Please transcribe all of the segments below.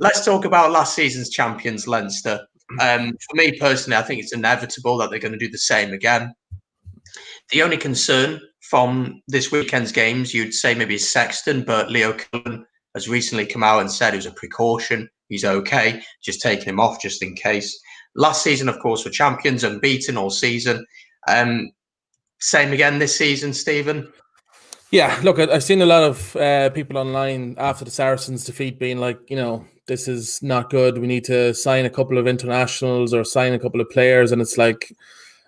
let's talk about last season's champions, Leinster. For me personally, I think it's inevitable that they're going to do the same again. The only concern from this weekend's games, you'd say maybe is Sexton, but Leo Cullen has recently come out and said it was a precaution. He's okay, just taking him off just in case. Last season, of course, were champions, unbeaten all season. Same again this season, Stephen? Yeah, look, I've seen a lot of people online after the Saracens' defeat being like, this is not good. We need to sign a couple of internationals or sign a couple of players. And it's like,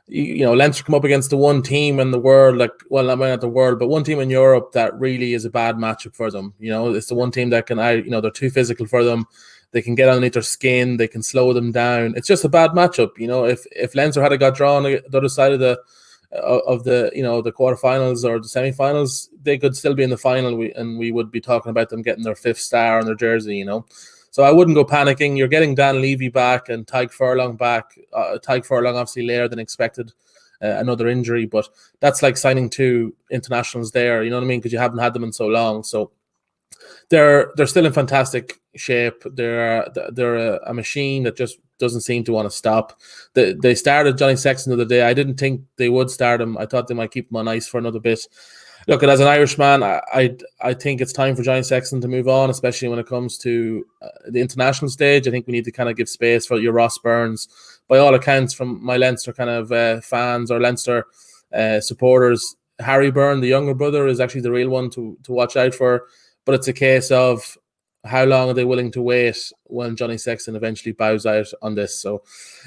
Leinster come up against the one team in the world, not the world, but one team in Europe that really is a bad matchup for them. It's the one team that can, they're too physical for them. They can get underneath their skin. They can slow them down. It's just a bad matchup. If Leinster had got drawn the other side of the quarterfinals or the semi-finals, they could still be in the final, and we would be talking about them getting their 5th star on their jersey. So I wouldn't go panicking. You're getting Dan Levy back and Tyg Furlong back. Tyg Furlong obviously later than expected, another injury, but that's like signing 2 internationals there. You know what I mean? Because you haven't had them in so long. So they're still in fantastic shape. They're a machine that just doesn't seem to want to stop. They started Johnny Sexton the other day. I didn't think they would start him. I thought they might keep him on ice for another bit. Look, as an Irishman, I think it's time for Johnny Sexton to move on, especially when it comes to the international stage. I think we need to kind of give space for your Ross Burns. By all accounts, from my Leinster kind of fans or Leinster supporters, Harry Byrne, the younger brother, is actually the real one to watch out for. But it's a case of how long are they willing to wait when Johnny Sexton eventually bows out on this. So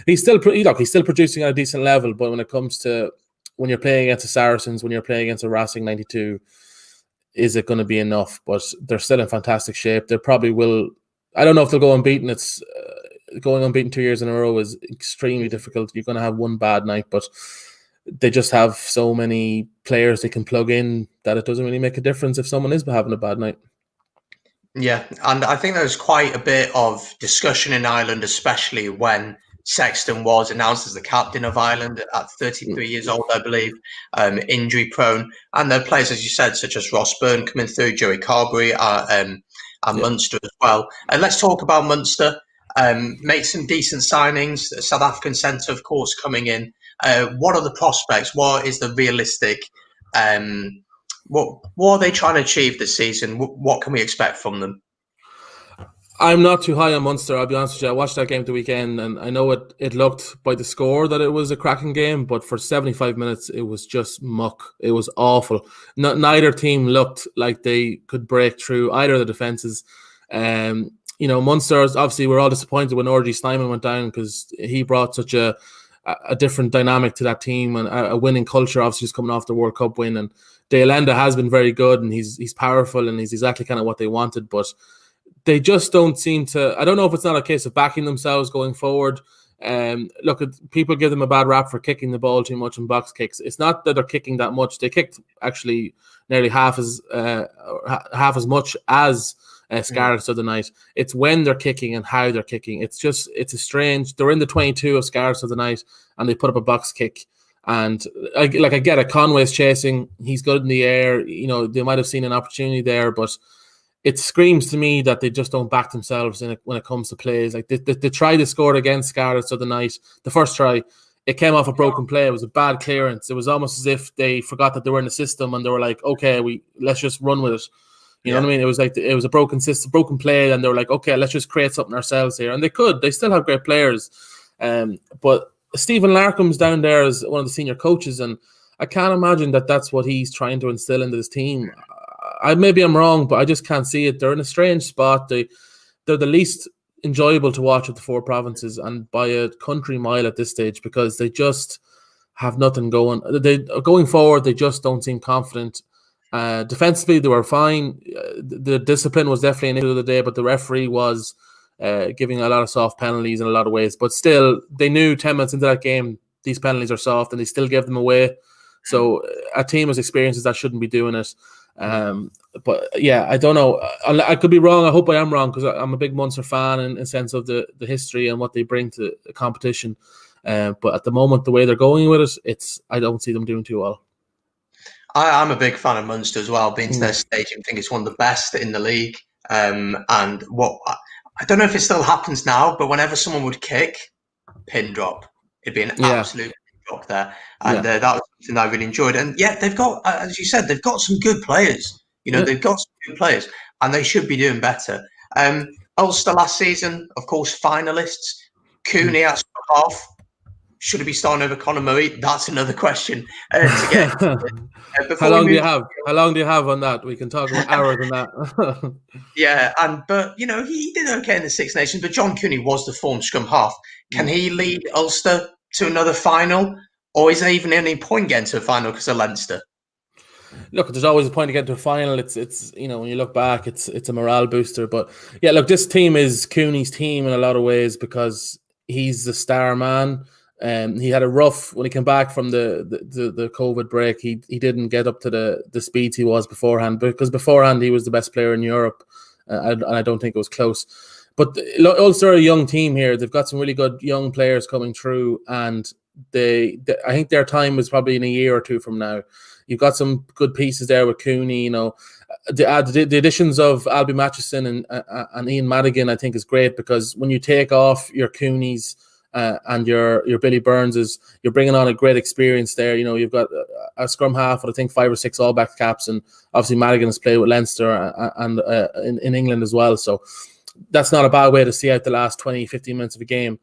he's still producing at a decent level, but when it comes to when you're playing against the Saracens, when you're playing against a Racing 92, is it going to be enough? But they're still in fantastic shape. They probably will. I don't know if they'll go unbeaten. It's going unbeaten 2 years in a row is extremely difficult. You're going to have one bad night, but they just have so many players they can plug in that it doesn't really make a difference if someone is having a bad night. Yeah, and I think there's quite a bit of discussion in Ireland, especially when Sexton was announced as the captain of Ireland at 33 years old, I believe, injury prone. And there are players, as you said, such as Ross Byrne coming through, Joey Carberry, and Munster as well. And let's talk about Munster. Made some decent signings. The South African centre, of course, coming in. What are the prospects? What is the realistic? What are they trying to achieve this season? What can we expect from them? I'm not too high on Munster, I'll be honest with you. I watched that game at the weekend, and I know it looked by the score that it was a cracking game, but for 75 minutes, it was just muck. It was awful. Neither team looked like they could break through either of the defences. Munster, obviously, we're all disappointed when RG Snyman went down because he brought such a different dynamic to that team and a winning culture, obviously, just coming off the World Cup win. And De Allende has been very good, and he's powerful, and he's exactly kind of what they wanted, but they just don't seem to. I don't know if it's not a case of backing themselves going forward. Look, people give them a bad rap for kicking the ball too much in box kicks. It's not that they're kicking that much. They kicked actually nearly half as much as Scarlets the other night. It's when they're kicking and how they're kicking. It's a strange. They're in the 22 of Scarlets of the night, and they put up a box kick. And I get it. Conway's chasing. He's good in the air. They might have seen an opportunity there, but it screams to me that they just don't back themselves when it comes to plays. Like they tried to score against Scarlets the other night. The first try, it came off a broken play. It was a bad clearance. It was almost as if they forgot that they were in the system and they were like, okay, let's just run with it. You know what I mean? It was like it was a broken system, broken play, and they were like, okay, let's just create something ourselves here. And they could. They still have great players. But Stephen Larkham's down there as one of the senior coaches, and I can't imagine that that's what he's trying to instill into this team. Maybe I'm wrong, but I just can't see it. They're in a strange spot. They're the least enjoyable to watch of the 4 provinces, and by a country mile at this stage, because they just have nothing going. Going forward, they just don't seem confident. Defensively, they were fine. The discipline was definitely an issue of the day, but the referee was giving a lot of soft penalties in a lot of ways. But still, they knew 10 minutes into that game, these penalties are soft, and they still gave them away. So a team as experienced as that shouldn't be doing it. But yeah, I don't know. I could be wrong. I hope I am wrong, because I'm a big Munster fan in the sense of the history and what they bring to the competition. But at the moment, the way they're going with it, I don't see them doing too well. I'm a big fan of Munster as well. Been to their stadium, think it's one of the best in the league. And what I don't know if it still happens now, but whenever someone would kick, pin drop. It'd be an absolute pin drop there. And that was something I really enjoyed. And yeah, they've got, as you said, they've got some good players. They've got some good players, and they should be doing better. Ulster last season, of course, finalists. Cooney at half. Should it be starting over Conor Murray? That's another question to get. How long do you have? How long do you have on that? We can talk about hours on that. Yeah, but he did okay in the Six Nations. But John Cooney was the form scrum half. Can he lead Ulster to another final, or is there even any point getting to a final because of Leinster? Look, there's always a point to get to a final. It's when you look back, it's a morale booster. But yeah, look, this team is Cooney's team in a lot of ways because he's the star man. He had a rough when he came back from the COVID break. He didn't get up to the speeds he was beforehand, because beforehand he was the best player in Europe, and I don't think it was close. But Ulster are a young team here. They've got some really good young players coming through, and I think their time is probably in a year or two from now. You've got some good pieces there with Cooney. The additions of Albie Matheson and Ian Madigan, I think, is great, because when you take off your Cooneys and your Billy Burnses, you're bringing on a great experience there. You've got a scrum half with I think 5 or 6 All Blacks caps, and obviously Madigan has played with Leinster and in England as well. So that's not a bad way to see out the last 20, 15 minutes of a game.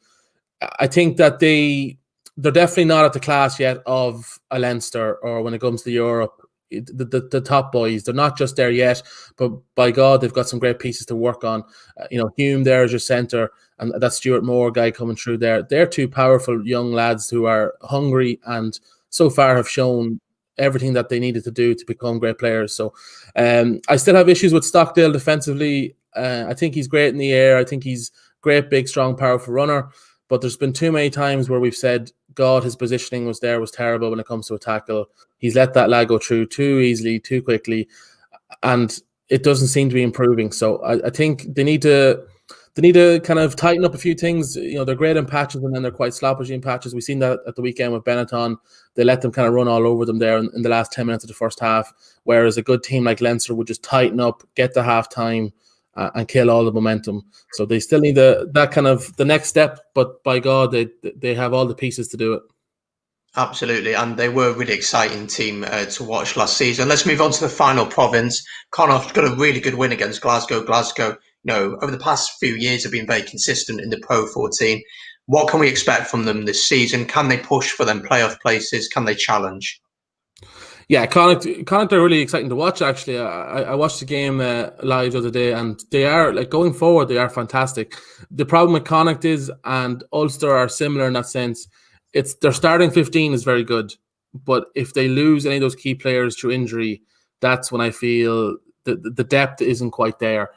I think that they're definitely not at the class yet of a Leinster, or when it comes to Europe, the top boys. They're not just there yet, but by God, they've got some great pieces to work on. Hume there as your centre, and that Stuart Moore guy coming through there. They're two powerful young lads who are hungry and so far have shown everything that they needed to do to become great players. So I still have issues with Stockdale defensively. I think he's great in the air. I think he's great, big, strong, powerful runner. But there's been too many times where we've said, God, his positioning was terrible when it comes to a tackle. He's let that lad go through too easily, too quickly, and it doesn't seem to be improving. So I think they need to kind of tighten up a few things. They're great in patches, and then they're quite sloppy in patches. We've seen that at the weekend with Benetton. They let them kind of run all over them there in the last 10 minutes of the first half, whereas a good team like Leinster would just tighten up, get to half time, and kill all the momentum. So they still need that kind of the next step, but by God, they have all the pieces to do it. Absolutely, and they were a really exciting team to watch last season. Let's move on to the final province. Connacht got a really good win against Glasgow. Glasgow, over the past few years have been very consistent in the PRO14. What can we expect from them this season? Can they push for them playoff places? Can they challenge? Yeah, Connacht are really exciting to watch, actually. I watched the game live the other day, and they are, going forward, they are fantastic. The problem with Connacht is, and Ulster are similar in that sense, it's their starting 15 is very good, but if they lose any of those key players through injury, that's when I feel the depth isn't quite there.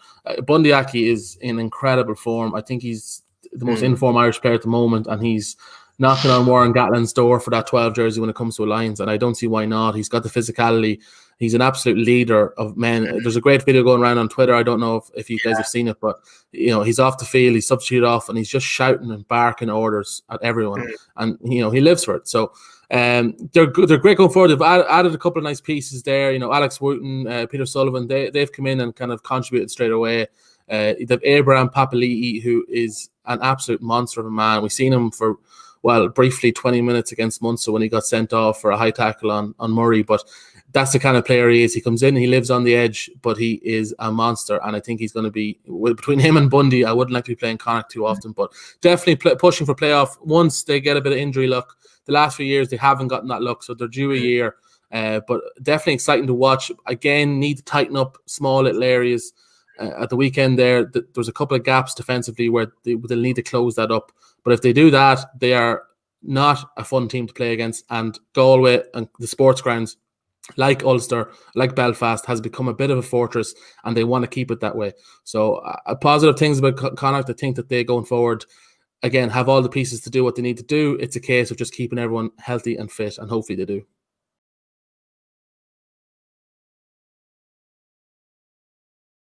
Bundy Aki is in incredible form. I think he's the most in-form Irish player at the moment, and he's knocking on Warren Gatlin's door for that 12 jersey when it comes to Alliance, and I don't see why not. He's got the physicality. He's an absolute leader of men. There's a great video going around on Twitter. I don't know if you guys have seen it, but he's off the field, he's substituted off, and he's just shouting and barking orders at everyone, and he lives for it. So they're good. They're great going forward. They've added a couple of nice pieces there. Alex Wooten, Peter Sullivan, they've come in and kind of contributed straight away. They've Abraham Papali'i, who is an absolute monster of a man. We've seen him for briefly 20 minutes against Munster when he got sent off for a high tackle on Murray, but that's the kind of player he is. He comes in, he lives on the edge, but he is a monster, and I think he's going to be, between him and Bundy, I wouldn't like to be playing Connacht too often, but definitely pushing for playoff once they get a bit of injury luck. The last few years, they haven't gotten that luck, so they're due a year, but definitely exciting to watch. Again, need to tighten up small little areas. At the weekend there's a couple of gaps defensively where they'll need to close that up. But if they do that, they are not a fun team to play against. And Galway and the sports grounds, like Ulster, like Belfast, has become a bit of a fortress, and they want to keep it that way. So positive things about Connacht. I think that they, going forward, again, have all the pieces to do what they need to do. It's a case of just keeping everyone healthy and fit, and hopefully they do.